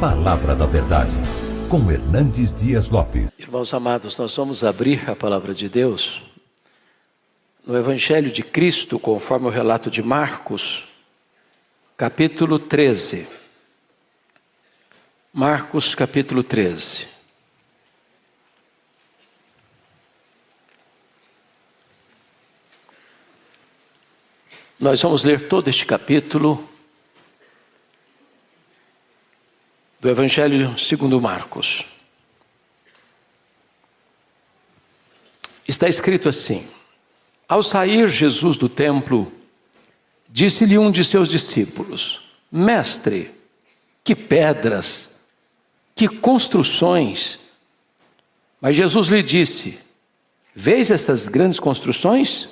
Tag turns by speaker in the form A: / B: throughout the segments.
A: Palavra da Verdade, com Hernandes Dias Lopes.
B: Irmãos amados, nós vamos abrir a Palavra de Deus no Evangelho de Cristo, conforme o relato de Marcos, capítulo 13. Marcos, capítulo 13. Nós vamos ler todo este capítulo do Evangelho segundo Marcos. Está escrito assim: ao sair Jesus do templo, disse-lhe um de seus discípulos: Mestre, que pedras, que construções! Mas Jesus lhe disse: vês estas grandes construções?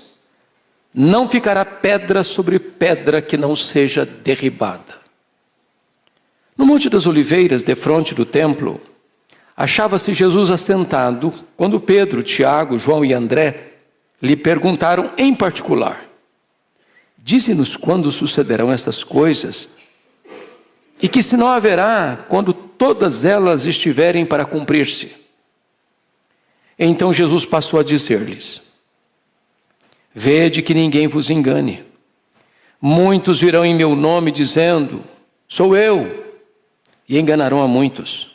B: Não ficará pedra sobre pedra que não seja derribada. No Monte das Oliveiras, defronte do templo, achava-se Jesus assentado, quando Pedro, Tiago, João e André lhe perguntaram em particular: dize-nos quando sucederão estas coisas, e que sinal haverá quando todas elas estiverem para cumprir-se? Então Jesus passou a dizer-lhes: vede que ninguém vos engane. Muitos virão em meu nome dizendo: sou eu, e enganarão a muitos.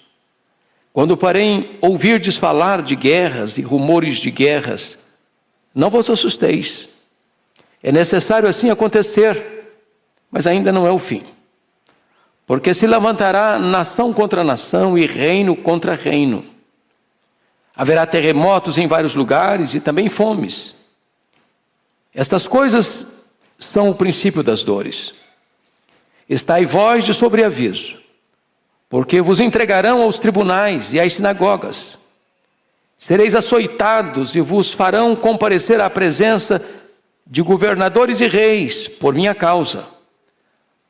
B: Quando, porém, ouvirdes falar de guerras e rumores de guerras, não vos assusteis. É necessário assim acontecer, mas ainda não é o fim. Porque se levantará nação contra nação e reino contra reino. Haverá terremotos em vários lugares e também fomes. Estas coisas são o princípio das dores. Estai vós de sobreaviso, porque vos entregarão aos tribunais e às sinagogas. Sereis açoitados e vos farão comparecer à presença de governadores e reis por minha causa,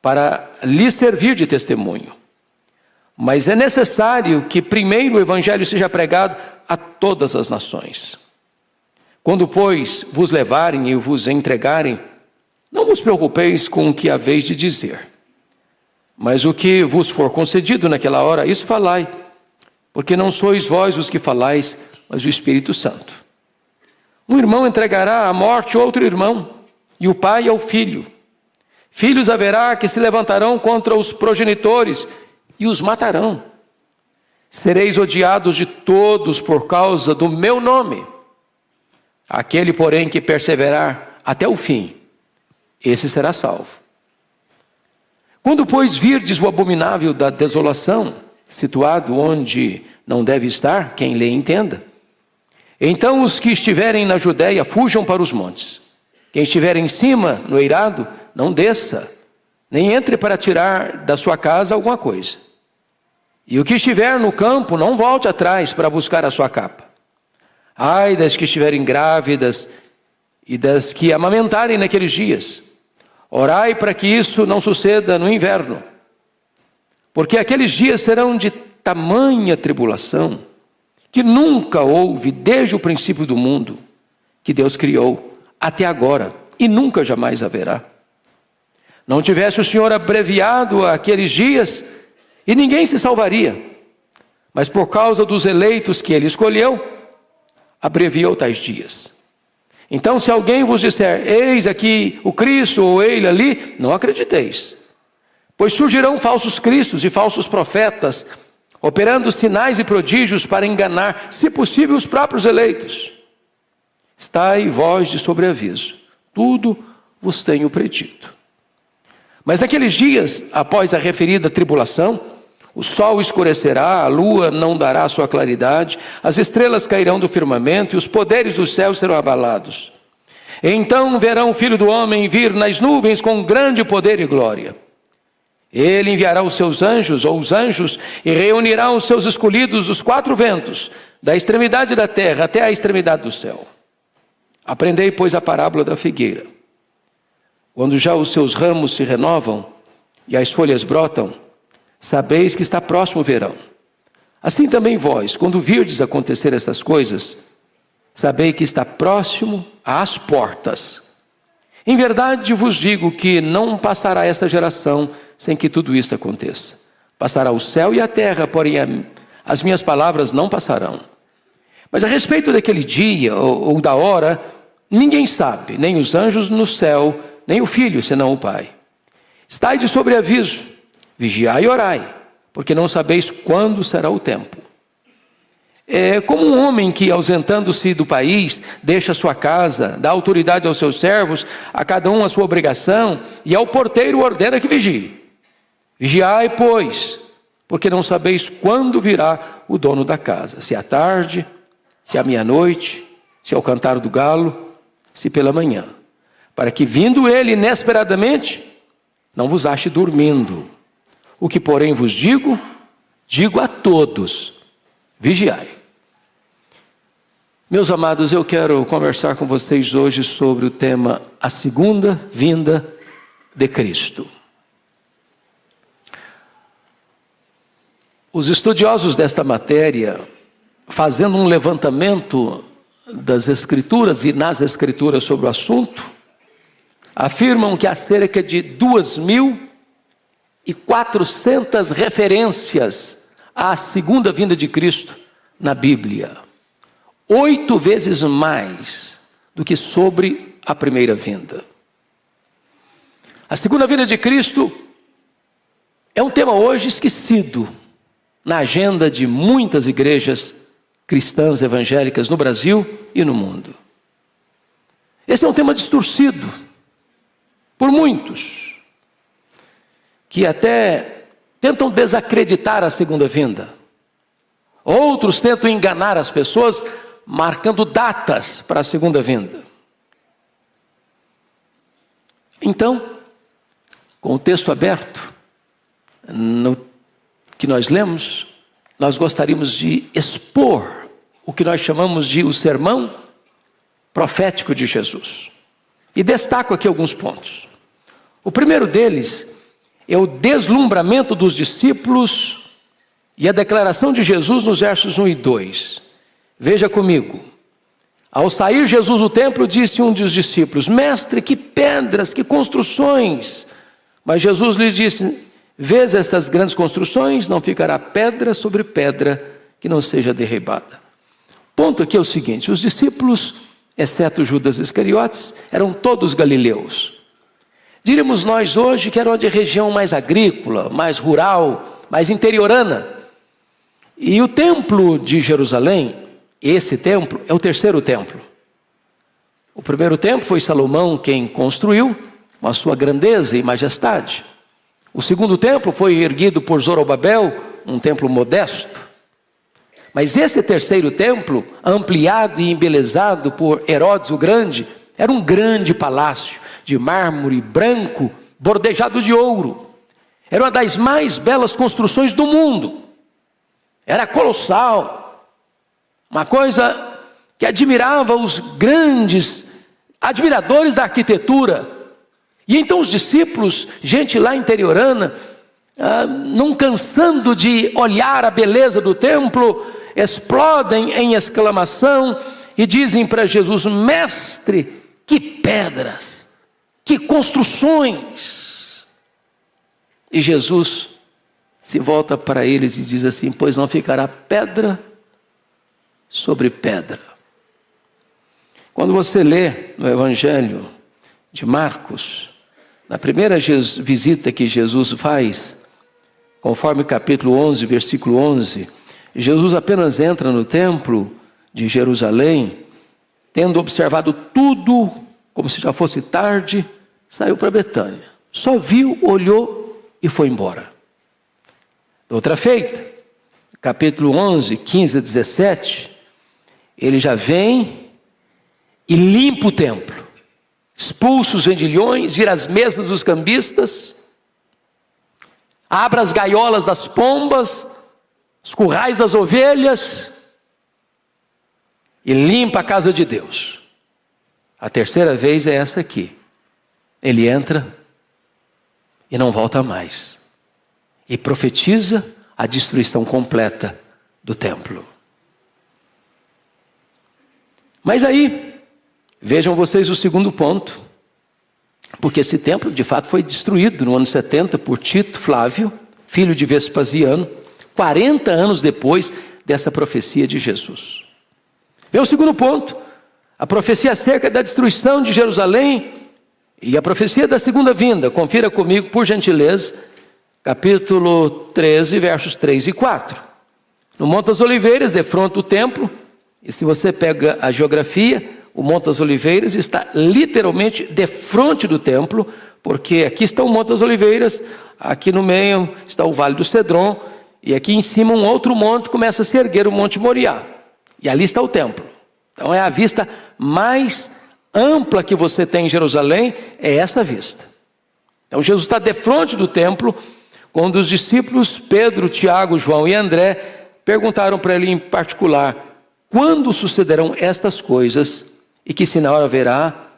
B: para lhes servir de testemunho. Mas é necessário que primeiro o evangelho seja pregado a todas as nações. Quando, pois, vos levarem e vos entregarem, não vos preocupeis com o que haveis de dizer. Mas o que vos for concedido naquela hora, isso falai, porque não sois vós os que falais, mas o Espírito Santo. Um irmão entregará à morte outro irmão, e o pai ao filho. Filhos haverá que se levantarão contra os progenitores e os matarão. Sereis odiados de todos por causa do meu nome. Aquele, porém, que perseverar até o fim, esse será salvo. Quando, pois, virdes o abominável da desolação, situado onde não deve estar, quem lê entenda. Então os que estiverem na Judéia fujam para os montes. Quem estiver em cima, no eirado, não desça, nem entre para tirar da sua casa alguma coisa. E o que estiver no campo, não volte atrás para buscar a sua capa. Ai das que estiverem grávidas e das que amamentarem naqueles dias. Orai para que isso não suceda no inverno, porque aqueles dias serão de tamanha tribulação, que nunca houve desde o princípio do mundo, que Deus criou, até agora, e nunca jamais haverá. Não tivesse o Senhor abreviado aqueles dias, e ninguém se salvaria, mas por causa dos eleitos que Ele escolheu, abreviou tais dias. Então, se alguém vos disser: eis aqui o Cristo, ou ele ali, não acrediteis. Pois surgirão falsos cristos e falsos profetas, operando sinais e prodígios para enganar, se possível, os próprios eleitos. Estai vós de sobreaviso, tudo vos tenho predito. Mas naqueles dias, após a referida tribulação, o sol escurecerá, a lua não dará sua claridade, as estrelas cairão do firmamento e os poderes dos céus serão abalados. Então verão o Filho do Homem vir nas nuvens com grande poder e glória. Ele enviará os seus anjos, ou os anjos, e reunirá os seus escolhidos dos quatro ventos, da extremidade da terra até a extremidade do céu. Aprendei, pois, a parábola da figueira. Quando já os seus ramos se renovam e as folhas brotam, sabeis que está próximo o verão. Assim também vós, quando virdes acontecer estas coisas, sabei que está próximo às portas. Em verdade vos digo que não passará esta geração sem que tudo isto aconteça. Passará o céu e a terra, porém as minhas palavras não passarão. Mas a respeito daquele dia ou da hora, ninguém sabe, nem os anjos no céu, nem o Filho, senão o Pai. Estai de sobreaviso, vigiai e orai, porque não sabeis quando será o tempo. É como um homem que, ausentando-se do país, deixa sua casa, dá autoridade aos seus servos, a cada um a sua obrigação, e ao porteiro ordena que vigie. Vigiai, pois, porque não sabeis quando virá o dono da casa, se à tarde, se à meia-noite, se ao cantar do galo, se pela manhã, para que, vindo ele inesperadamente, não vos ache dormindo. O que, porém, vos digo, digo a todos: vigiai. Meus amados, eu quero conversar com vocês hoje sobre o tema a segunda vinda de Cristo. Os estudiosos desta matéria, fazendo um levantamento das Escrituras e nas Escrituras sobre o assunto, afirmam que há cerca de 2.400 referências à segunda vinda de Cristo na Bíblia. 8 vezes mais do que sobre a primeira vinda. A segunda vinda de Cristo é um tema hoje esquecido na agenda de muitas igrejas cristãs evangélicas no Brasil e no mundo. Esse é um tema distorcido por muitos, que até tentam desacreditar a segunda vinda. Outros tentam enganar as pessoas, marcando datas para a segunda vinda. Então, com o texto aberto, que nós lemos, nós gostaríamos de expor o que nós chamamos de o sermão profético de Jesus. E destaco aqui alguns pontos. O primeiro deles é o deslumbramento dos discípulos e a declaração de Jesus nos versos 1 e 2. Veja comigo. Ao sair Jesus do templo, disse um dos discípulos: Mestre, que pedras, que construções! Mas Jesus lhes disse: Vês estas grandes construções? Não ficará pedra sobre pedra que não seja derribada. Ponto aqui é o seguinte: os discípulos, exceto Judas Iscariotes, eram todos galileus. Diríamos nós hoje que era de região mais agrícola, mais rural, mais interiorana. E o templo de Jerusalém, esse templo, é o terceiro templo. O primeiro templo foi Salomão quem construiu, com a sua grandeza e majestade. O segundo templo foi erguido por Zorobabel, um templo modesto. Mas esse terceiro templo, ampliado e embelezado por Herodes o Grande, era um grande palácio de mármore branco, bordejado de ouro. Era uma das mais belas construções do mundo. Era colossal. Uma coisa que admirava os grandes admiradores da arquitetura. E então os discípulos, gente lá interiorana, não cansando de olhar a beleza do templo, explodem em exclamação e dizem para Jesus: Mestre, que pedras, que construções! E Jesus se volta para eles e diz assim: Pois não ficará pedra sobre pedra. Quando você lê no Evangelho de Marcos, na primeira visita que Jesus faz, conforme capítulo 11, versículo 11, Jesus apenas entra no templo de Jerusalém, tendo observado tudo, como se já fosse tarde, saiu para Betânia. Só viu, olhou e foi embora. Outra feita, capítulo 11, 15 a 17, ele já vem e limpa o templo. Expulsa os vendilhões, vira as mesas dos cambistas, abre as gaiolas das pombas, os currais das ovelhas e limpa a casa de Deus. A terceira vez é essa aqui. Ele entra e não volta mais. E profetiza a destruição completa do templo. Mas aí, vejam vocês o segundo ponto, porque esse templo de fato foi destruído no ano 70 por Tito Flávio, filho de Vespasiano, 40 anos depois dessa profecia de Jesus. Vem o segundo ponto, a profecia acerca da destruição de Jerusalém e a profecia da segunda vinda. Confira comigo, por gentileza, capítulo 13, versos 3 e 4. No Monte das Oliveiras, defronte do templo, e se você pega a geografia, o Monte das Oliveiras está literalmente defronte do templo, porque aqui está o Monte das Oliveiras, aqui no meio está o Vale do Cedron, e aqui em cima um outro monte começa a se erguer, o Monte Moriá. E ali está o templo. Então é a vista mais ampla que você tem em Jerusalém, é essa vista. Então Jesus está defronte do templo, quando os discípulos Pedro, Tiago, João e André perguntaram para ele em particular: quando sucederão estas coisas e que sinal haverá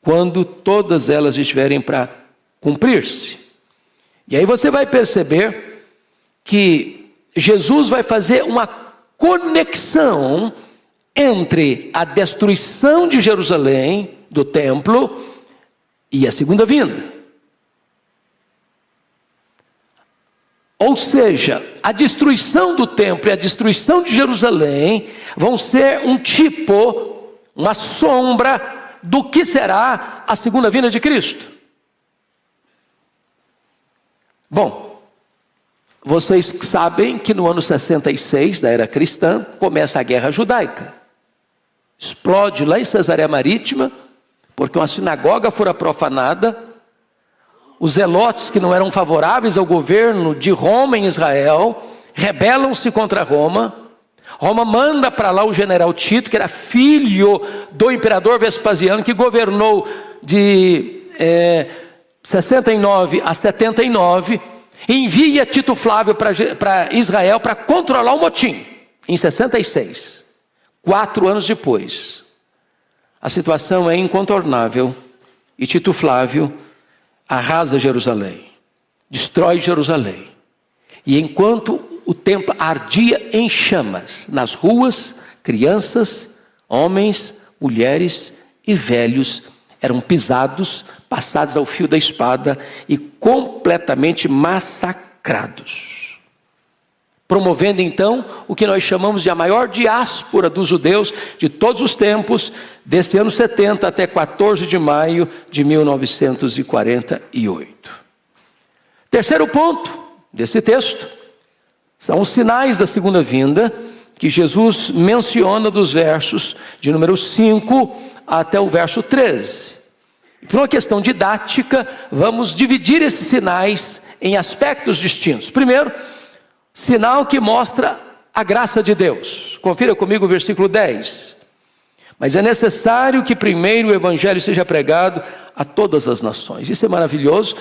B: quando todas elas estiverem para cumprir-se? E aí você vai perceber que Jesus vai fazer uma conexão entre a destruição de Jerusalém, do templo, e a segunda vinda. Ou seja, a destruição do templo e a destruição de Jerusalém vão ser um tipo, uma sombra do que será a segunda vinda de Cristo. Bom, vocês sabem que no ano 66 da era cristã começa a guerra judaica. Explode lá em Cesareia Marítima, porque uma sinagoga fora profanada. Os zelotes, que não eram favoráveis ao governo de Roma em Israel, rebelam-se contra Roma. Roma manda para lá o general Tito, que era filho do imperador Vespasiano, que governou de 69 a 79, envia Tito Flávio para Israel para controlar o motim, em 66. 4 anos depois, a situação é incontornável, e Tito Flávio arrasa Jerusalém, destrói Jerusalém. E enquanto o templo ardia em chamas, nas ruas, crianças, homens, mulheres e velhos eram pisados, passados ao fio da espada e completamente massacrados. Promovendo então o que nós chamamos de a maior diáspora dos judeus de todos os tempos, desse ano 70 até 14 de maio de 1948. Terceiro ponto desse texto são os sinais da segunda vinda, que Jesus menciona dos versos de número 5 até o verso 13. Por uma questão didática, vamos dividir esses sinais em aspectos distintos. Primeiro, sinal que mostra a graça de Deus. Confira comigo o versículo 10. Mas é necessário que primeiro o evangelho seja pregado a todas as nações. Isso é maravilhoso,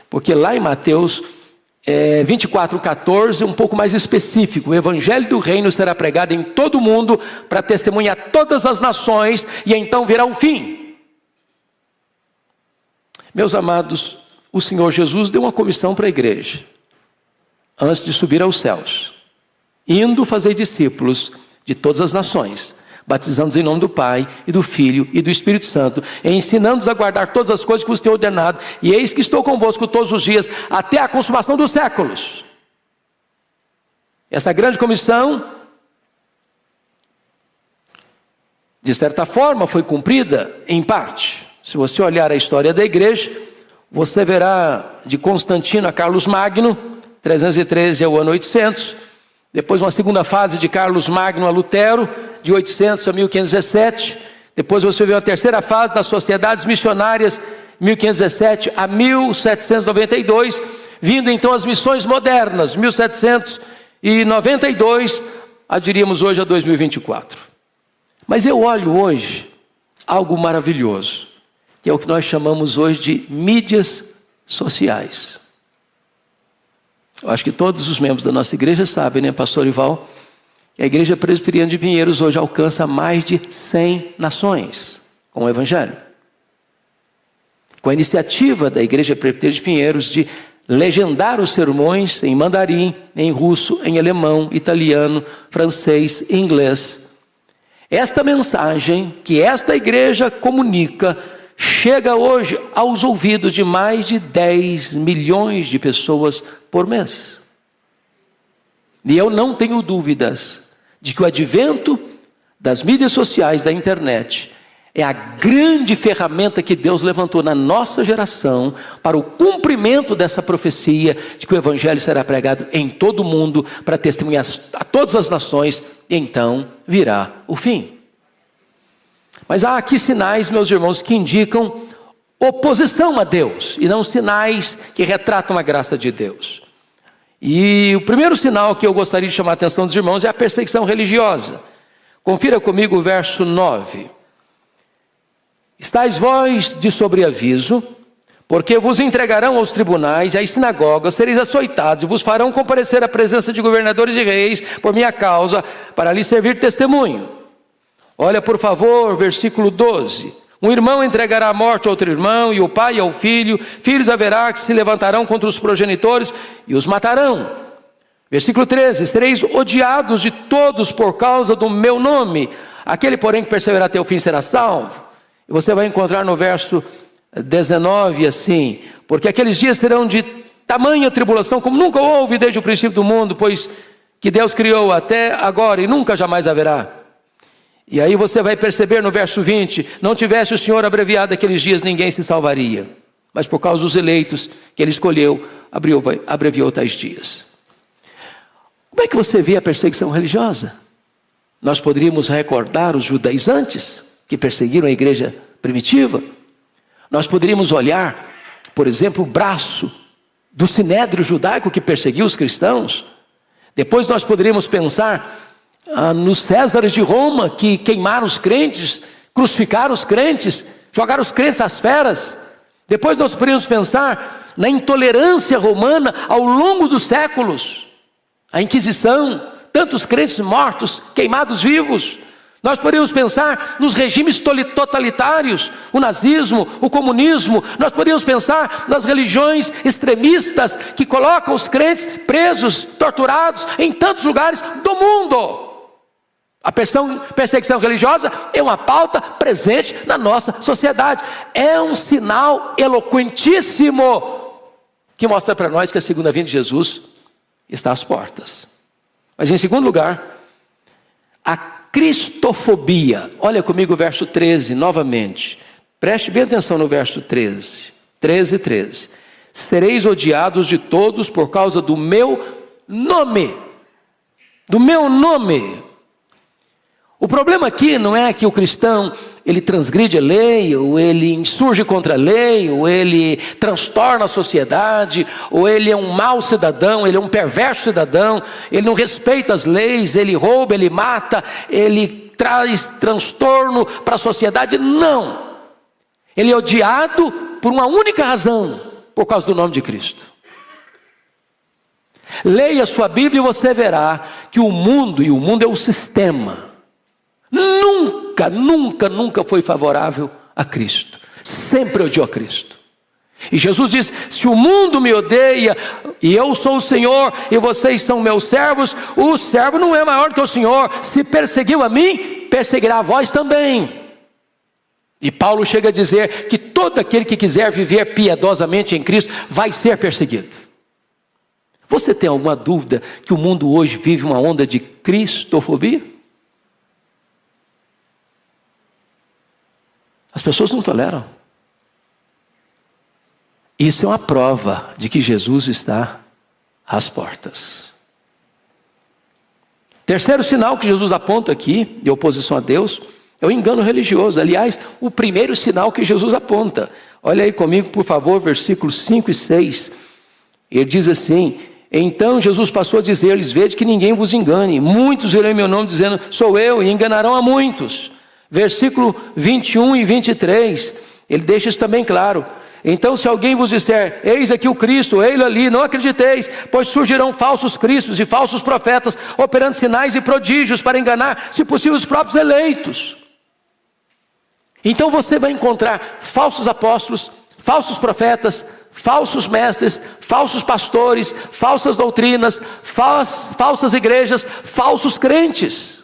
B: porque lá em Mateus 24:14, um pouco mais específico: o evangelho do reino será pregado em todo o mundo para testemunhar a todas as nações, e então virá o fim. Meus amados, o Senhor Jesus deu uma comissão para a igreja, antes de subir aos céus: indo fazer discípulos de todas as nações, batizando-os em nome do Pai, e do Filho, e do Espírito Santo, e ensinando-os a guardar todas as coisas que vos tenho ordenado, e eis que estou convosco todos os dias, até a consumação dos séculos. Essa grande comissão, de certa forma, foi cumprida em parte. Se você olhar a história da igreja, você verá de Constantino a Carlos Magno, 313 ao ano 800, depois uma segunda fase de Carlos Magno a Lutero, de 800 a 1517, depois você vê a terceira fase das sociedades missionárias, 1517 a 1792, vindo então as missões modernas, 1792, diríamos hoje a 2024. Mas eu olho hoje algo maravilhoso, que é o que nós chamamos hoje de mídias sociais. Eu acho que todos os membros da nossa igreja sabem, né, pastor Ival? A igreja presbiteriana de Pinheiros hoje alcança mais de 100 nações com o evangelho. Com a iniciativa da igreja presbiteriana de Pinheiros de legendar os sermões em mandarim, em russo, em alemão, italiano, francês e inglês. Esta mensagem que esta igreja comunica chega hoje aos ouvidos de mais de 10 milhões de pessoas por mês. E eu não tenho dúvidas de que o advento das mídias sociais, da internet, é a grande ferramenta que Deus levantou na nossa geração para o cumprimento dessa profecia de que o Evangelho será pregado em todo o mundo para testemunhar a todas as nações, e então virá o fim. Mas há aqui sinais, meus irmãos, que indicam oposição a Deus e não sinais que retratam a graça de Deus. E o primeiro sinal que eu gostaria de chamar a atenção dos irmãos é a perseguição religiosa. Confira comigo o verso 9. Estais vós de sobreaviso, porque vos entregarão aos tribunais e às sinagogas, sereis açoitados e vos farão comparecer à presença de governadores e reis por minha causa, para lhes servir testemunho. Olha por favor, versículo 12. Um irmão entregará à morte outro irmão, e o pai ao filho. Filhos haverá que se levantarão contra os progenitores e os matarão. Versículo 13. Sereis odiados de todos por causa do meu nome. Aquele, porém, que perseverar até o fim será salvo. E você vai encontrar no verso 19 assim: porque aqueles dias serão de tamanha tribulação como nunca houve desde o princípio do mundo, pois que Deus criou até agora e nunca jamais haverá. E aí você vai perceber no verso 20: não tivesse o Senhor abreviado aqueles dias, ninguém se salvaria, mas por causa dos eleitos que Ele escolheu, abreviou tais dias. Como é que você vê a perseguição religiosa? Nós poderíamos recordar os judaizantes que perseguiram a igreja primitiva. Nós poderíamos olhar, por exemplo, o braço do sinédrio judaico que perseguiu os cristãos. Depois nós poderíamos pensar nos Césares de Roma, que queimaram os crentes, crucificaram os crentes, jogaram os crentes às feras. Depois nós poderíamos pensar na intolerância romana ao longo dos séculos, a Inquisição, tantos crentes mortos, queimados vivos. Nós poderíamos pensar nos regimes totalitários, o nazismo, o comunismo. Nós poderíamos pensar nas religiões extremistas que colocam os crentes presos, torturados em tantos lugares do mundo. A perseguição religiosa é uma pauta presente na nossa sociedade. É um sinal eloquentíssimo que mostra para nós que a segunda vinda de Jesus está às portas. Mas em segundo lugar, a cristofobia. Olha comigo o verso 13 novamente. Preste bem atenção no verso 13. 13. Sereis odiados de todos por causa do meu nome. Do meu nome. O problema aqui não é que o cristão, ele transgride a lei, ou ele insurge contra a lei, ou ele transtorna a sociedade, ou ele é um mau cidadão, ele é um perverso cidadão, ele não respeita as leis, ele rouba, ele mata, ele traz transtorno para a sociedade. Não. Ele é odiado por uma única razão, por causa do nome de Cristo. Leia a sua Bíblia e você verá que o mundo, e o mundo é o sistema, nunca foi favorável a Cristo. Sempre odiou a Cristo. E Jesus diz: se o mundo me odeia, e eu sou o Senhor, e vocês são meus servos, o servo não é maior que o Senhor. Se perseguiu a mim, perseguirá a vós também. E Paulo chega a dizer que todo aquele que quiser viver piedosamente em Cristo vai ser perseguido. Você tem alguma dúvida que o mundo hoje vive uma onda de cristofobia? As pessoas não toleram. Isso é uma prova de que Jesus está às portas. Terceiro sinal que Jesus aponta aqui, de oposição a Deus, é o engano religioso. Aliás, o primeiro sinal que Jesus aponta. Olha aí comigo, por favor, versículos 5 e 6. Ele diz assim: então Jesus passou a dizer-lhes: vede que ninguém vos engane. Muitos virão em meu nome dizendo: sou eu, e enganarão a muitos. Versículo 21 e 23, ele deixa isso também claro. Então, se alguém vos disser: eis aqui o Cristo, ei-lo ali, não acrediteis, pois surgirão falsos cristos e falsos profetas, operando sinais e prodígios para enganar, se possível, os próprios eleitos. Então você vai encontrar falsos apóstolos, falsos profetas, falsos mestres, falsos pastores, falsas doutrinas, falsas igrejas, falsos crentes.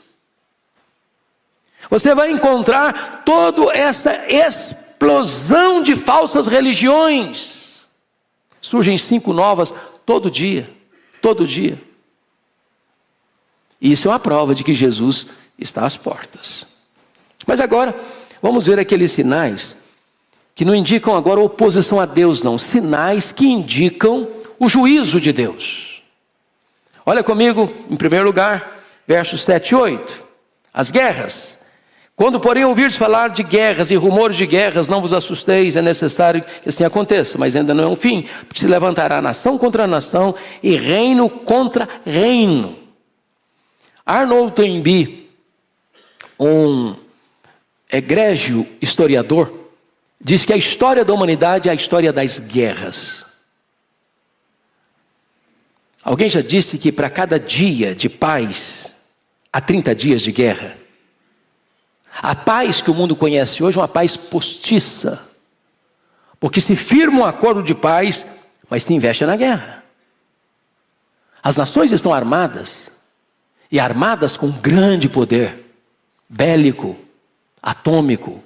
B: Você vai encontrar toda essa explosão de falsas religiões. Surgem 5 novas todo dia, todo dia. E isso é uma prova de que Jesus está às portas. Mas agora, vamos ver aqueles sinais que não indicam agora oposição a Deus, não. Sinais que indicam o juízo de Deus. Olha comigo, em primeiro lugar, versos 7 e 8. As guerras. Quando, porém, ouvirdes falar de guerras e rumores de guerras, não vos assusteis, é necessário que assim aconteça, mas ainda não é um fim, porque se levantará nação contra nação e reino contra reino. Arnold Toynbee, um egrégio historiador, diz que a história da humanidade é a história das guerras. Alguém já disse que para cada dia de paz, há 30 dias de guerra. A paz que o mundo conhece hoje é uma paz postiça, porque se firma um acordo de paz, mas se investe na guerra. As nações estão armadas, e armadas com grande poder bélico, atômico,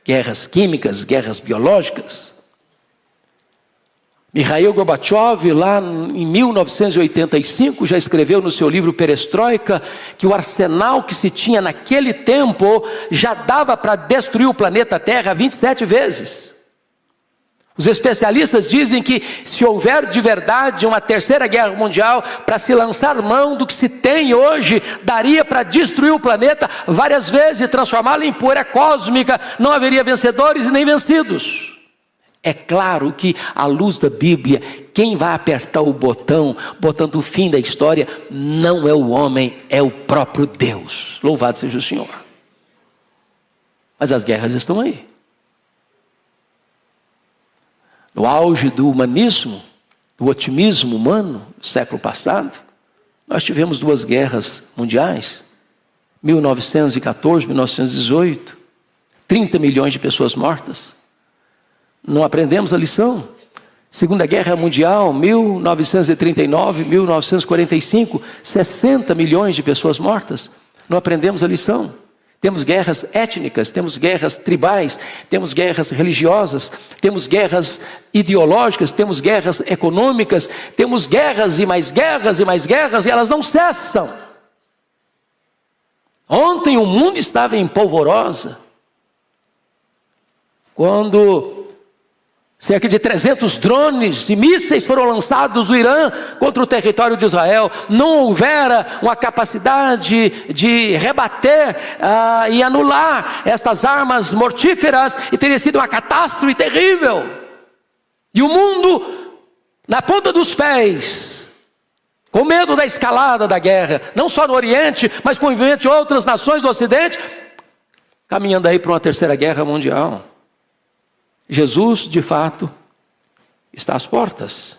B: guerras químicas, guerras biológicas. Mikhail Gorbachev, lá em 1985, já escreveu no seu livro Perestroika que o arsenal que se tinha naquele tempo já dava para destruir o planeta Terra 27 vezes. Os especialistas dizem que se houver de verdade uma terceira guerra mundial, para se lançar mão do que se tem hoje, daria para destruir o planeta várias vezes e transformá-lo em poeira cósmica. Não haveria vencedores e nem vencidos. É claro que, à luz da Bíblia, quem vai apertar o botão, botando o fim da história, não é o homem, é o próprio Deus. Louvado seja o Senhor. Mas as guerras estão aí. No auge do humanismo, do otimismo humano, do século passado, nós tivemos 2 guerras mundiais, 1914, 1918, 30 milhões de pessoas mortas. Não aprendemos a lição. Segunda Guerra Mundial, 1939, 1945, 60 milhões de pessoas mortas. Não aprendemos a lição. Temos guerras étnicas, temos guerras tribais, temos guerras religiosas, temos guerras ideológicas, temos guerras econômicas, temos guerras e mais guerras e mais guerras, e elas não cessam. Ontem o mundo estava em polvorosa, quando cerca de 300 drones e mísseis foram lançados do Irã contra o território de Israel. Não houvera uma capacidade de rebater e anular estas armas mortíferas, e teria sido uma catástrofe terrível. E o mundo, na ponta dos pés, com medo da escalada da guerra, não só no Oriente, mas com o envolvimento de outras nações do Ocidente, caminhando aí para uma terceira guerra mundial. Jesus, de fato, está às portas.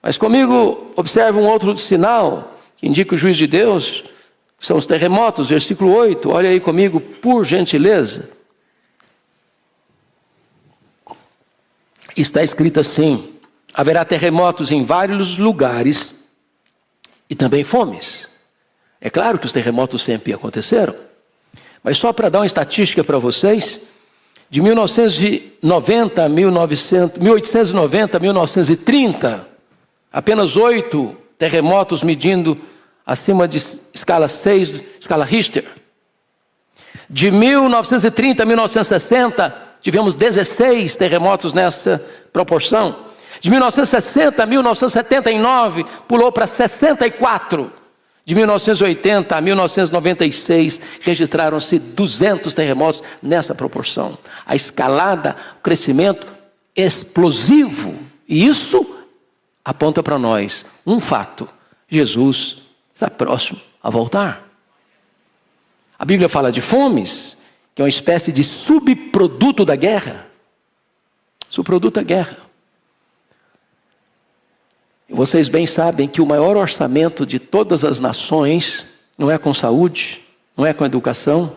B: Mas comigo, observe um outro sinal que indica o juízo de Deus, que são os terremotos, versículo 8. Olha aí comigo, por gentileza. Está escrito assim: haverá terremotos em vários lugares e também fomes. É claro que os terremotos sempre aconteceram, mas só para dar uma estatística para vocês, de 1890 a 1930, apenas 8 terremotos medindo acima de escala 6, escala Richter. De 1930 a 1960, tivemos 16 terremotos nessa proporção. De 1960 a 1979, pulou para 64. De 1980 a 1996, registraram-se 200 terremotos nessa proporção. A escalada, o crescimento explosivo. E isso aponta para nós um fato: Jesus está próximo a voltar. A Bíblia fala de fomes, que é uma espécie de subproduto da guerra. Subproduto da guerra. E vocês bem sabem que o maior orçamento de todas as nações não é com saúde, não é com educação,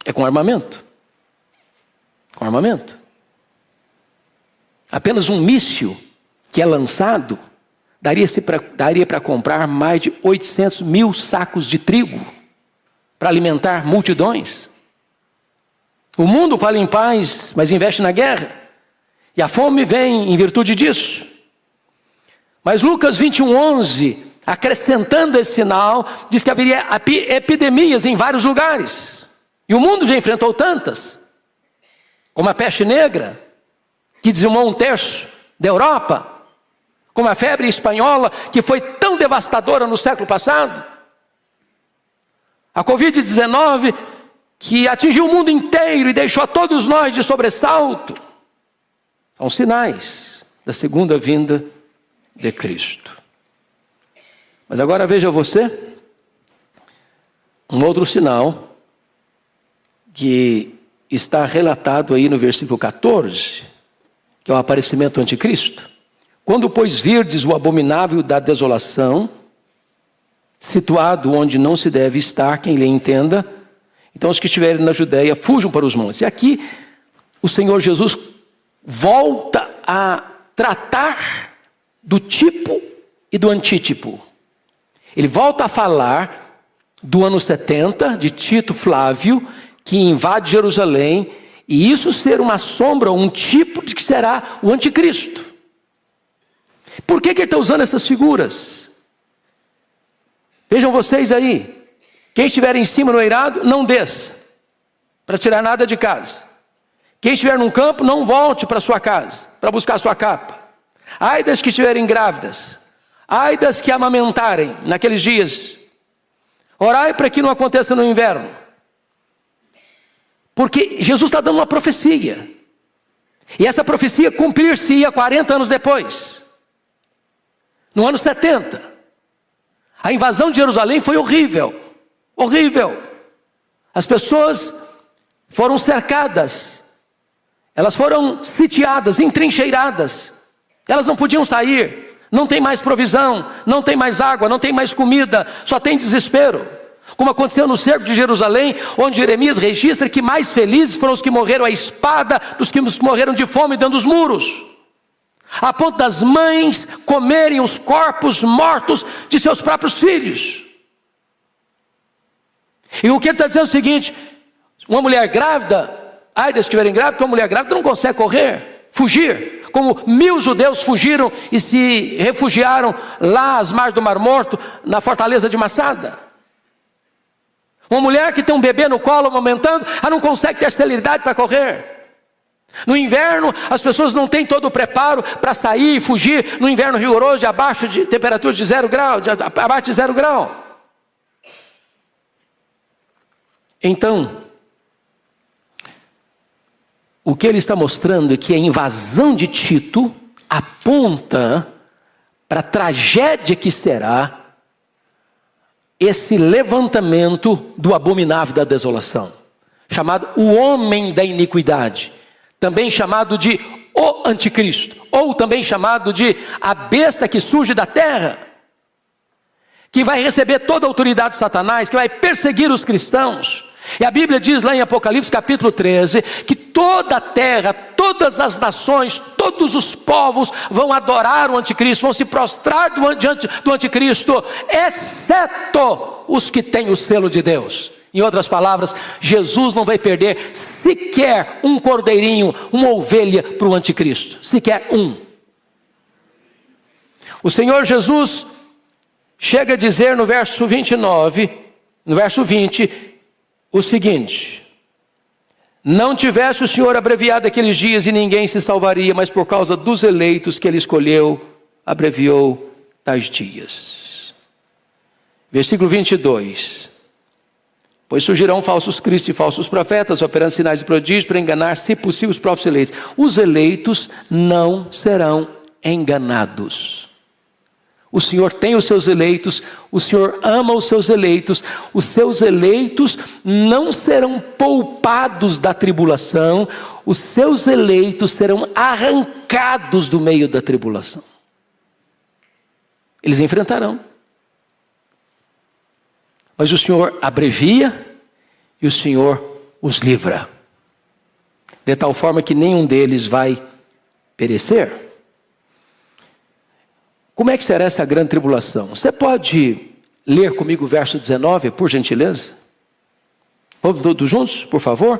B: é com armamento. Com armamento. Apenas um míssil que é lançado daria para comprar mais de 800 mil sacos de trigo para alimentar multidões. O mundo fala em paz, mas investe na guerra. E a fome vem em virtude disso. Mas Lucas 21:11 acrescentando esse sinal, diz que haveria epidemias em vários lugares. E o mundo já enfrentou tantas, como a peste negra, que dizimou 1/3 da Europa, como a febre espanhola, que foi tão devastadora no século passado, a Covid-19, que atingiu o mundo inteiro e deixou a todos nós de sobressalto. São sinais da segunda vinda de Cristo. Mas agora veja você, um outro sinal, que está relatado aí no versículo 14, que é o aparecimento do anticristo. Quando, pois, virdes o abominável da desolação, situado onde não se deve estar, quem lhe entenda, então os que estiverem na Judéia fujam para os montes. E aqui o Senhor Jesus volta a tratar do tipo e do antítipo. Ele volta a falar do ano 70, de Tito Flávio, que invade Jerusalém, e isso ser uma sombra, um tipo de que será o anticristo. Por que ele está usando essas figuras? Vejam vocês aí, quem estiver em cima no eirado, não desça, para tirar nada de casa. Quem estiver num campo, não volte para sua casa, para buscar sua capa. Ai das que estiverem grávidas, ai das que amamentarem naqueles dias. Orai para que não aconteça no inverno. Porque Jesus está dando uma profecia. E essa profecia cumprir-se-ia 40 anos depois. No ano 70. A invasão de Jerusalém foi horrível. Horrível. As pessoas foram cercadas. Elas foram sitiadas, entrincheiradas. Elas não podiam sair. Não tem mais provisão, não tem mais água, não tem mais comida, só tem desespero. Como aconteceu no cerco de Jerusalém, onde Jeremias registra que mais felizes foram os que morreram à espada dos que morreram de fome dentro dos muros. A ponto das mães comerem os corpos mortos de seus próprios filhos. E o que ele está dizendo é o seguinte: uma mulher grávida, ai das que estiverem grávidas, porque uma mulher grávida não consegue correr, fugir. Como 1000 judeus fugiram e se refugiaram lá às margens do Mar Morto, na fortaleza de Massada. Uma mulher que tem um bebê no colo amamentando, ela não consegue ter celeridade para correr. No inverno, as pessoas não têm todo o preparo para sair e fugir no inverno rigoroso, de abaixo de temperatura de 0 grau, abaixo de 0 grau. Então, o que ele está mostrando é que a invasão de Tito aponta para a tragédia que será esse levantamento do abominável da desolação, chamado o homem da iniquidade, também chamado de o anticristo, ou também chamado de a besta que surge da terra, que vai receber toda a autoridade de Satanás, que vai perseguir os cristãos. E a Bíblia diz lá em Apocalipse capítulo 13, que toda a terra, todas as nações, todos os povos vão adorar o anticristo, vão se prostrar diante do anticristo, exceto os que têm o selo de Deus. Em outras palavras, Jesus não vai perder sequer um cordeirinho, uma ovelha para o anticristo, sequer um. O Senhor Jesus chega a dizer no verso 29, no verso 20, o seguinte: não tivesse o Senhor abreviado aqueles dias e ninguém se salvaria, mas por causa dos eleitos que ele escolheu, abreviou tais dias. Versículo 22. Pois surgirão falsos cristos e falsos profetas, operando sinais e prodígios para enganar, se possível, os próprios eleitos. Os eleitos não serão enganados. O Senhor tem os seus eleitos, o Senhor ama os seus eleitos não serão poupados da tribulação, os seus eleitos serão arrancados do meio da tribulação. Eles enfrentarão. Mas o Senhor abrevia e o Senhor os livra, de tal forma que nenhum deles vai perecer. Como é que será essa grande tribulação? Você pode ler comigo o verso 19, por gentileza? Vamos todos juntos, por favor?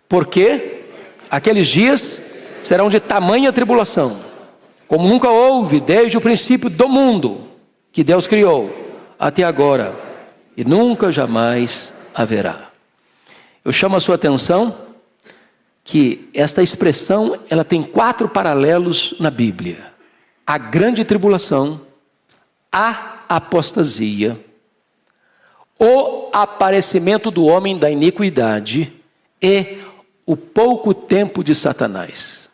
B: Porque aqueles dias serão de tamanha tribulação, como nunca houve desde o princípio do mundo, que Deus criou até agora e nunca jamais haverá. Eu chamo a sua atenção que esta expressão, ela tem 4 paralelos na Bíblia: a grande tribulação, a apostasia, o aparecimento do homem da iniquidade e o pouco tempo de Satanás.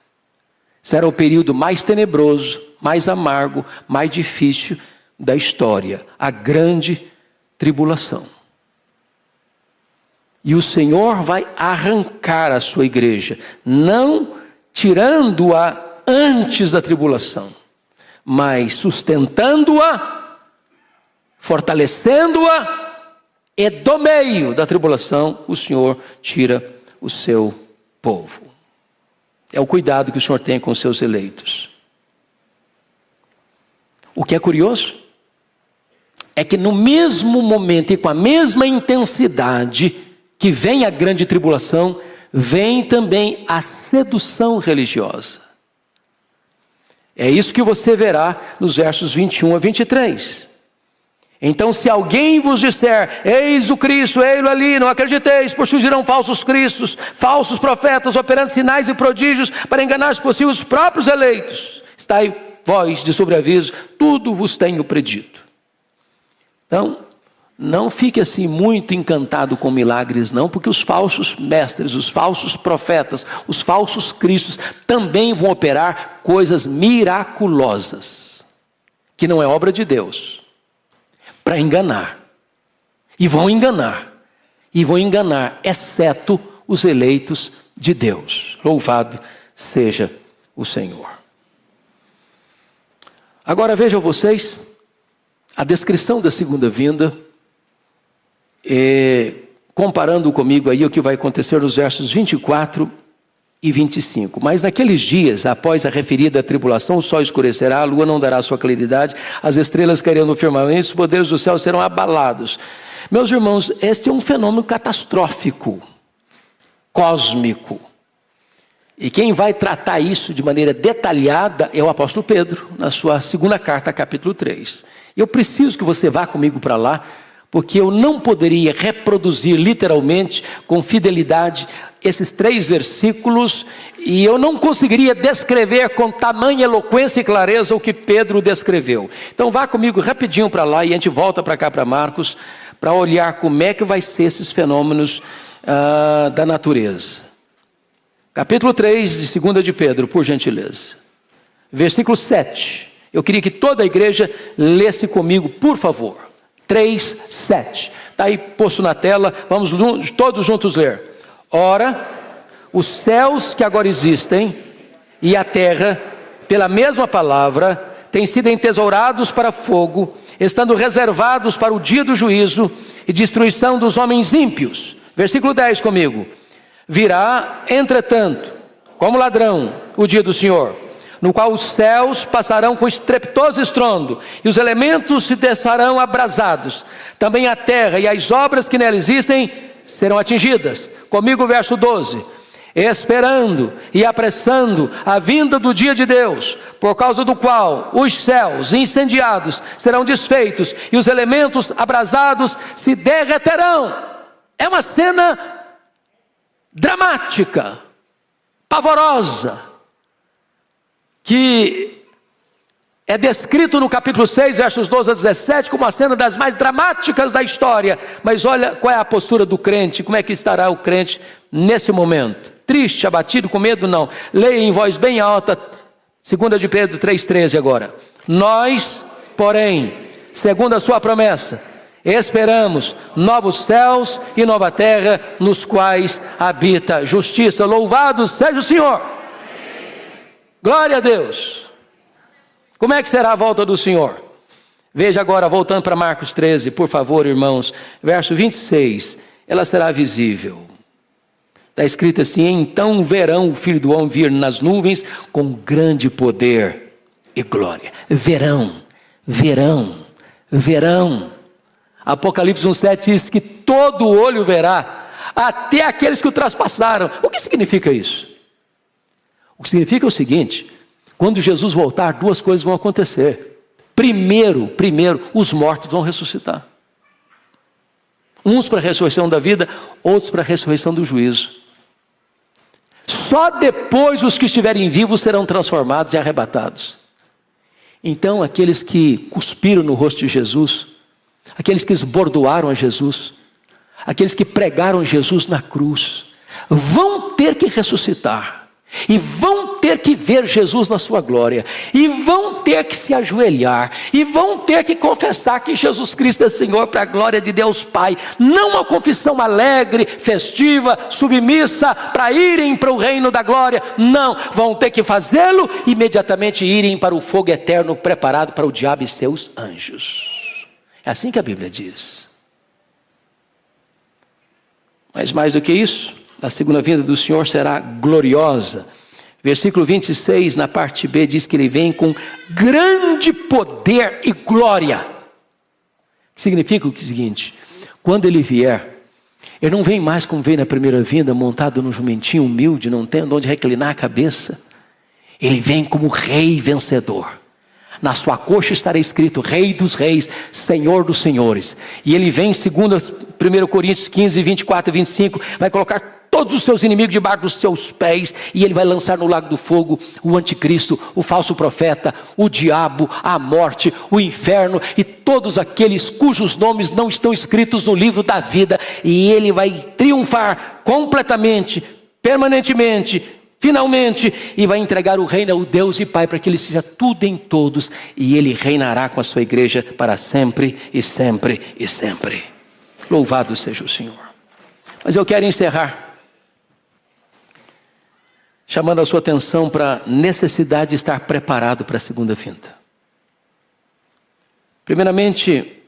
B: Será o período mais tenebroso, mais amargo, mais difícil da história, a grande tribulação. E o Senhor vai arrancar a sua igreja, não tirando-a antes da tribulação, mas sustentando-a, fortalecendo-a, e do meio da tribulação o Senhor tira o seu povo. É o cuidado que o Senhor tem com os seus eleitos. O que é curioso é que no mesmo momento e com a mesma intensidade que vem a grande tribulação, vem também a sedução religiosa. É isso que você verá nos versos 21 a 23. Então, se alguém vos disser, eis o Cristo, ei-lo ali, não acrediteis, pois surgirão falsos cristos, falsos profetas, operando sinais e prodígios, para enganar, se possível, os próprios eleitos. Estai vós de sobreaviso, tudo vos tenho predito. Então, não fique assim muito encantado com milagres não, porque os falsos mestres, os falsos profetas, os falsos cristos também vão operar coisas miraculosas, que não é obra de Deus, para enganar. E vão enganar, exceto os eleitos de Deus. Louvado seja o Senhor. Agora vejam vocês a descrição da segunda vinda, comparando comigo aí o que vai acontecer nos versos 24 e 25. Mas naqueles dias, após a referida tribulação, o sol escurecerá, a lua não dará sua claridade, as estrelas cairão no firmamento, os poderes do céu serão abalados. Meus irmãos, este é um fenômeno catastrófico, cósmico. E quem vai tratar isso de maneira detalhada é o apóstolo Pedro, na sua segunda carta, capítulo 3. Eu preciso que você vá comigo para lá, porque eu não poderia reproduzir literalmente, com fidelidade, esses 3 versículos, e eu não conseguiria descrever com tamanha eloquência e clareza o que Pedro descreveu. Então vá comigo rapidinho para lá, e a gente volta para cá, para Marcos, para olhar como é que vai ser esses fenômenos da natureza. Capítulo 3 de 2 de Pedro, por gentileza. Versículo 7. Eu queria que toda a igreja lesse comigo, por favor. 3, 7. Está aí posto na tela, vamos todos juntos ler. Ora, os céus que agora existem e a terra, pela mesma palavra, têm sido entesourados para fogo, estando reservados para o dia do juízo e destruição dos homens ímpios. Versículo 10 comigo. Virá, entretanto, como ladrão, o dia do Senhor, no qual os céus passarão com estrepitoso estrondo, e os elementos se desfarão abrasados. Também a terra e as obras que nela existem serão atingidas. Comigo o verso 12. Esperando e apressando a vinda do dia de Deus, por causa do qual os céus incendiados serão desfeitos, e os elementos abrasados se derreterão. É uma cena dramática, pavorosa, que é descrito no capítulo 6, versos 12 a 17, como uma cena das mais dramáticas da história. Mas olha qual é a postura do crente, como é que estará o crente nesse momento. Triste, abatido, com medo? Não. Leia em voz bem alta, 2 de Pedro 3,13 agora. Nós, porém, segundo a sua promessa, esperamos novos céus e nova terra, nos quais habita justiça. Louvado seja o Senhor. Glória a Deus. Como é que será a volta do Senhor? Veja agora, voltando para Marcos 13, por favor, irmãos, verso 26. Ela será visível. Está escrito assim: então verão o Filho do Homem vir nas nuvens com grande poder e glória. Verão. Apocalipse 1,7 diz que todo olho verá, até aqueles que o traspassaram. O que significa isso? O que significa é o seguinte: quando Jesus voltar, 2 coisas vão acontecer. primeiro, os mortos vão ressuscitar. Uns para a ressurreição da vida, outros para a ressurreição do juízo. Só depois os que estiverem vivos serão transformados e arrebatados. Então aqueles que cuspiram no rosto de Jesus, aqueles que esbordoaram a Jesus, aqueles que pregaram Jesus na cruz, vão ter que ressuscitar. E vão ter que ver Jesus na sua glória. E vão ter que se ajoelhar. E vão ter que confessar que Jesus Cristo é Senhor para a glória de Deus Pai. Não uma confissão alegre, festiva, submissa, para irem para o reino da glória. Não, vão ter que fazê-lo imediatamente irem para o fogo eterno preparado para o diabo e seus anjos. É assim que a Bíblia diz. Mas mais do que isso, a segunda vinda do Senhor será gloriosa. Versículo 26, na parte B, diz que ele vem com grande poder e glória. Significa o seguinte: quando ele vier, ele não vem mais como veio na primeira vinda, montado num jumentinho humilde, não tendo onde reclinar a cabeça. Ele vem como rei vencedor. Na sua coxa estará escrito Rei dos Reis, Senhor dos Senhores. E ele vem, segundo 1 Coríntios 15, 24 e 25, vai colocar todos os seus inimigos debaixo dos seus pés, e ele vai lançar no lago do fogo o anticristo, o falso profeta, o diabo, a morte, o inferno e todos aqueles cujos nomes não estão escritos no livro da vida. E ele vai triunfar completamente, permanentemente, finalmente, e vai entregar o reino ao Deus e Pai, para que ele seja tudo em todos, e ele reinará com a sua igreja para sempre e sempre e sempre. Louvado seja o Senhor. Mas eu quero encerrar chamando a sua atenção para a necessidade de estar preparado para a segunda vinda. Primeiramente,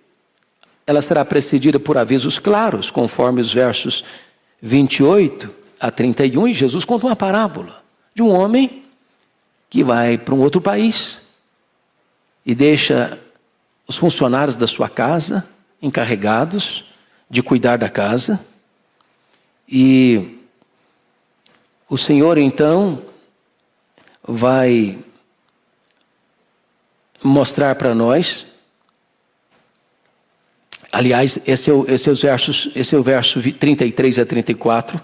B: ela será precedida por avisos claros, conforme os versos 28 a 31, e Jesus conta uma parábola de um homem que vai para um outro país e deixa os funcionários da sua casa encarregados de cuidar da casa. E o Senhor então vai mostrar para nós, aliás, esse é o verso 33 a 34,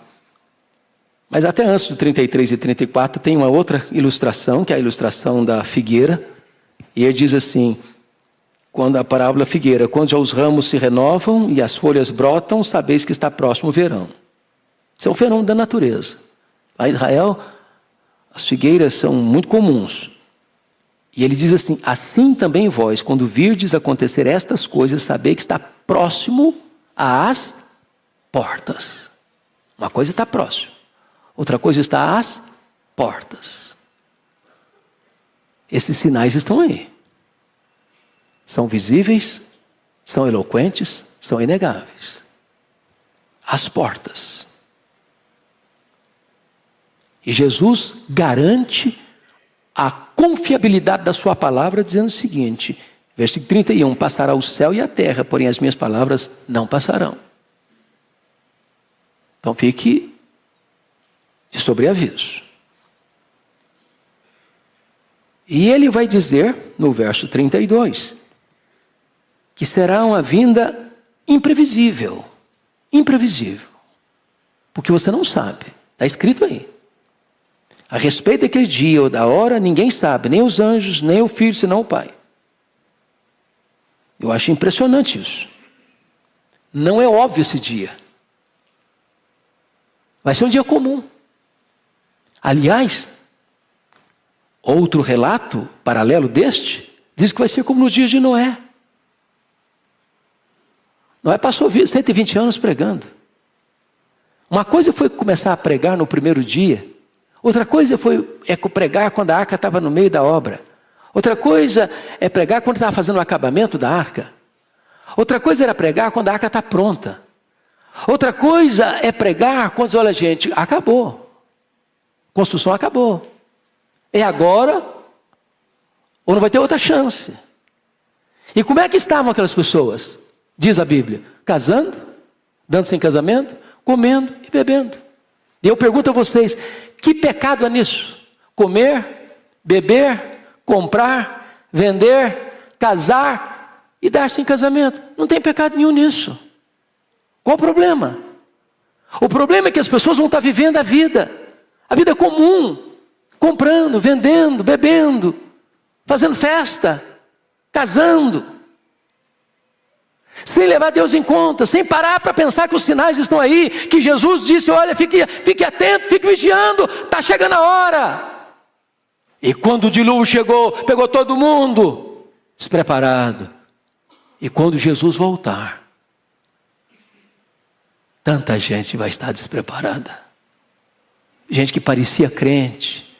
B: mas até antes do 33 e 34 tem uma outra ilustração, que é a ilustração da figueira, e ele diz assim, quando a parábola figueira, quando já os ramos se renovam e as folhas brotam, sabeis que está próximo o verão. Isso é um fenômeno da natureza. Lá em Israel, as figueiras são muito comuns. E ele diz assim, assim também vós, quando virdes acontecer estas coisas, sabei que está próximo às portas. Uma coisa está próximo, outra coisa está às portas. Esses sinais estão aí. São visíveis, são eloquentes, são inegáveis. Às portas. E Jesus garante a confiabilidade da sua palavra, dizendo o seguinte, versículo 31, passará o céu e a terra, porém as minhas palavras não passarão. Então fique de sobreaviso. E ele vai dizer, no verso 32, que será uma vinda imprevisível. Imprevisível. Porque você não sabe. Está escrito aí. A respeito daquele dia ou da hora, ninguém sabe, nem os anjos, nem o Filho, senão o Pai. Eu acho impressionante isso. Não é óbvio esse dia. Vai ser um dia comum. Aliás, outro relato paralelo deste, diz que vai ser como nos dias de Noé. Noé passou 120 anos pregando. Uma coisa foi começar a pregar no primeiro dia. Outra coisa é pregar quando a arca estava no meio da obra. Outra coisa é pregar quando estava fazendo o acabamento da arca. Outra coisa era pregar quando a arca está pronta. Outra coisa é pregar quando, olha gente, acabou. A construção acabou. É agora ou não vai ter outra chance. E como é que estavam aquelas pessoas? Diz a Bíblia, casando, dando-se em casamento, comendo e bebendo. E eu pergunto a vocês, que pecado é nisso? Comer, beber, comprar, vender, casar e dar-se em casamento. Não tem pecado nenhum nisso. Qual o problema? O problema é que as pessoas vão estar vivendo a vida comum, comprando, vendendo, bebendo, fazendo festa, casando, sem levar Deus em conta, sem parar para pensar que os sinais estão aí, que Jesus disse, olha, fique atento, fique vigiando, está chegando a hora. E quando o dilúvio chegou, pegou todo mundo despreparado. E quando Jesus voltar, tanta gente vai estar despreparada. Gente que parecia crente,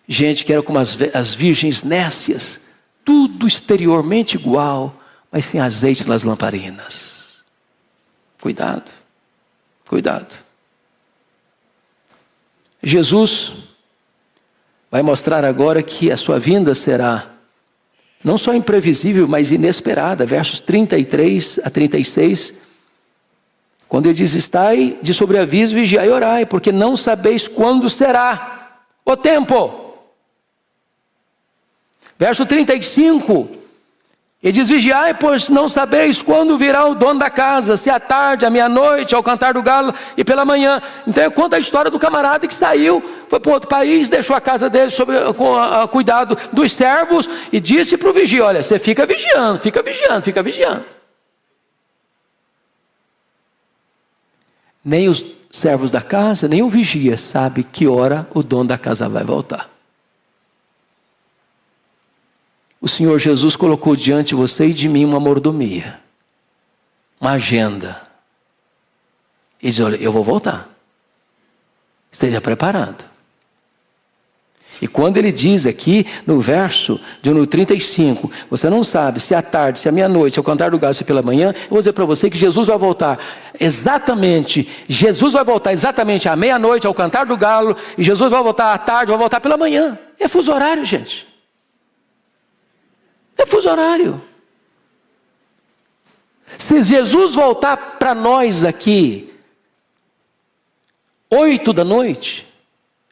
B: gente que era como as virgens nécias, tudo exteriormente igual, mas sem azeite nas lamparinas. Cuidado, cuidado. Jesus vai mostrar agora que a sua vinda será não só imprevisível, mas inesperada. Versos 33 a 36, quando ele diz, estai de sobreaviso, vigiai e orai, porque não sabeis quando será o tempo. Verso 35, ele diz, vigiai, pois não sabeis quando virá o dono da casa, se à tarde, à meia-noite, ao cantar do galo e pela manhã. Então conta a história do camarada que saiu, foi para outro país, deixou a casa dele com cuidado dos servos e disse para o vigia, olha, você fica vigiando, fica vigiando, fica vigiando. Nem os servos da casa, nem o vigia sabe que hora o dono da casa vai voltar. O Senhor Jesus colocou diante de você e de mim uma mordomia, uma agenda. E diz, olha, eu vou voltar. Esteja preparado. E quando ele diz aqui no verso no 35, você não sabe se à tarde, se à meia-noite, se ao cantar do galo, se pela manhã, eu vou dizer para você que Jesus vai voltar exatamente à meia-noite, ao cantar do galo, e Jesus vai voltar à tarde, vai voltar pela manhã. É fuso horário, gente. É fuso horário. Se Jesus voltar para nós aqui 8 da noite,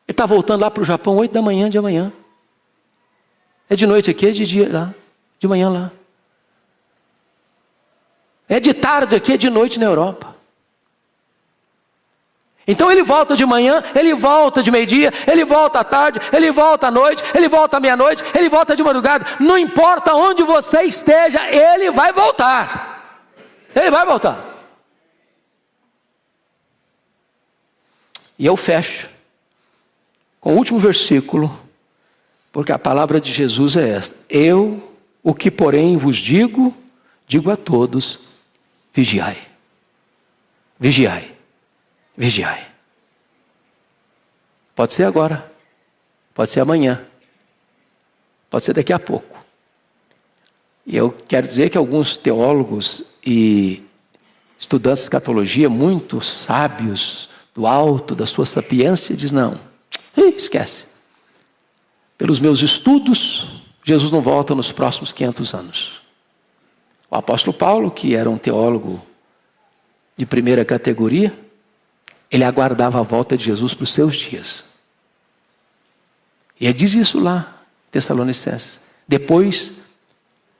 B: ele está voltando lá para o Japão 8 da manhã de amanhã. É de noite aqui, é de dia lá, de manhã lá. É de tarde aqui, é de noite na Europa. Então ele volta de manhã, ele volta de meio-dia, ele volta à tarde, ele volta à noite, ele volta à meia-noite, ele volta de madrugada. Não importa onde você esteja, ele vai voltar. Ele vai voltar. E eu fecho com o último versículo, porque a palavra de Jesus é esta. Eu, o que porém vos digo, digo a todos, vigiai. Vigiai. Vigiai. Pode ser agora, pode ser amanhã, pode ser daqui a pouco. E eu quero dizer que alguns teólogos e estudantes de escatologia, muito sábios, do alto da sua sapiência, dizem, não, esquece. Pelos meus estudos, Jesus não volta nos próximos 500 anos. O apóstolo Paulo, que era um teólogo de primeira categoria, ele aguardava a volta de Jesus para os seus dias. E ele diz isso lá, em Tessalonicenses. Depois,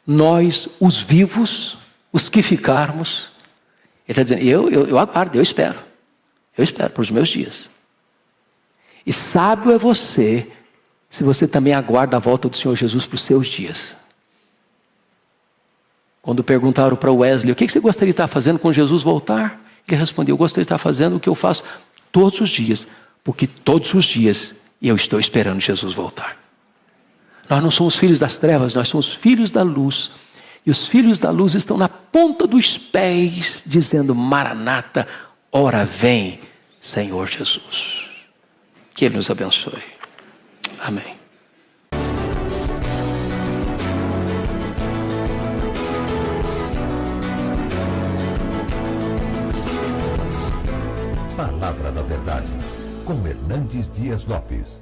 B: nós, os vivos, os que ficarmos, ele está dizendo, eu aguardo, eu espero para os meus dias. E sábio é você, se você também aguarda a volta do Senhor Jesus para os seus dias. Quando perguntaram para Wesley, o que você gostaria de estar fazendo quando Jesus voltar? Ele respondeu, eu gostaria de estar fazendo o que eu faço todos os dias, porque todos os dias eu estou esperando Jesus voltar. Nós não somos filhos das trevas, nós somos filhos da luz. E os filhos da luz estão na ponta dos pés, dizendo, Maranata, ora vem, Senhor Jesus. Que Ele nos abençoe. Amém.
A: Palavra da Verdade, com Hernandes Dias Lopes.